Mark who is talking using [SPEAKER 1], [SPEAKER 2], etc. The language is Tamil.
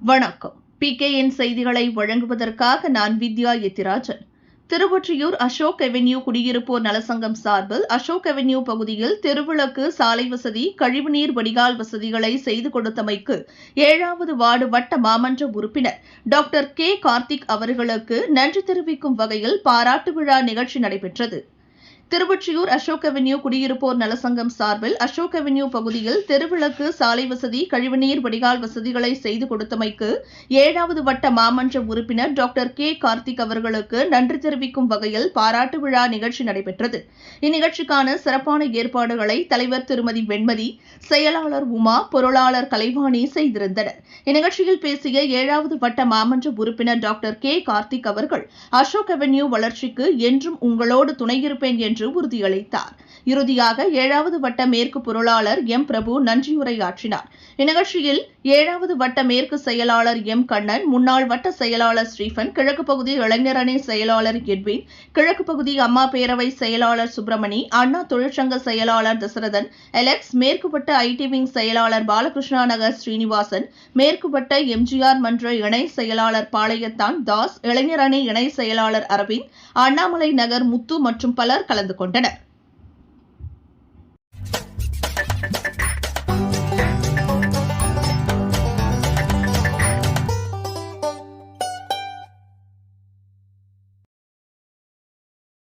[SPEAKER 1] வணக்கம். PKN செய்திகளை வழங்குவதற்காக நான் வித்யா எத்திராஜன். திருவொற்றியூர் அசோக் அவென்யூ குடியிருப்போர் நலசங்கம் சார்பில் அசோக் அவென்யூ பகுதியில் தெருவிளக்கு, சாலை வசதி, கழிவுநீர் வடிகால் வசதிகளை செய்து கொடுத்தமைக்கு 7வது வார்டு வட்ட மாமன்ற உறுப்பினர் டாக்டர் கே. கார்த்திக் அவர்களுக்கு நன்றி தெரிவிக்கும் வகையில் பாராட்டு விழா நிகழ்ச்சி நடைபெற்றது. திருவொற்றியூர் அசோக் அவென்யூ குடியிருப்போர் நலசங்கம் சார்பில் அசோக் அவென்யூ பகுதியில் தெருவிளக்கு, சாலை வசதி, கழிவுநீர் வடிகால் வசதிகளை செய்து கொடுத்தமைக்கு 7வது வட்ட மாமன்ற உறுப்பினர் டாக்டர் கே. கார்த்திக் அவர்களுக்கு நன்றி தெரிவிக்கும் வகையில் பாராட்டு விழா நிகழ்ச்சி நடைபெற்றது. இந்நிகழ்ச்சிக்கான சிறப்பான ஏற்பாடுகளை தலைவர் திருமதி வெண்மதி, செயலாளர் உமா, பொருளாளர் கலைவாணி செய்திருந்தனர். இந்நிகழ்ச்சியில் பேசிய 7வது வட்ட மாமன்ற உறுப்பினர் டாக்டர் கே. கார்த்திக் அவர்கள் அசோக் அவென்யூ வளர்ச்சிக்கு என்றும் உங்களோடு துணையிருப்பேன் என்று உறுதியளித்தார். இறுதியாக 7வது வட்ட மேற்கு பொருளாளர் எம். பிரபு நன்றியுரையாற்றினார். இந்நிகழ்ச்சியில் 7வது வட்ட மேற்கு செயலாளர் எம். கண்ணன், முன்னாள் வட்ட செயலாளர் ஸ்டீபன், கிழக்கு பகுதி இளைஞர் அணி செயலாளர் எட்வின், கிழக்கு பகுதி அம்மா பேரவை செயலாளர் சுப்பிரமணி, அண்ணா தொழிற்சங்க செயலாளர் தசரதன், எலெக்ஸ், மேற்கு வட்ட ஐடி விங் செயலாளர் பாலகிருஷ்ணா நகர் ஸ்ரீனிவாசன், மேற்கு வட்ட எம்ஜிஆர் மன்ற இணை செயலாளர் பாளையத்தான் தாஸ், இளைஞர் அணி இணை செயலாளர் அரவிந்த், அண்ணாமலை நகர் முத்து மற்றும் பலர் கலந்து கொண்டனர்.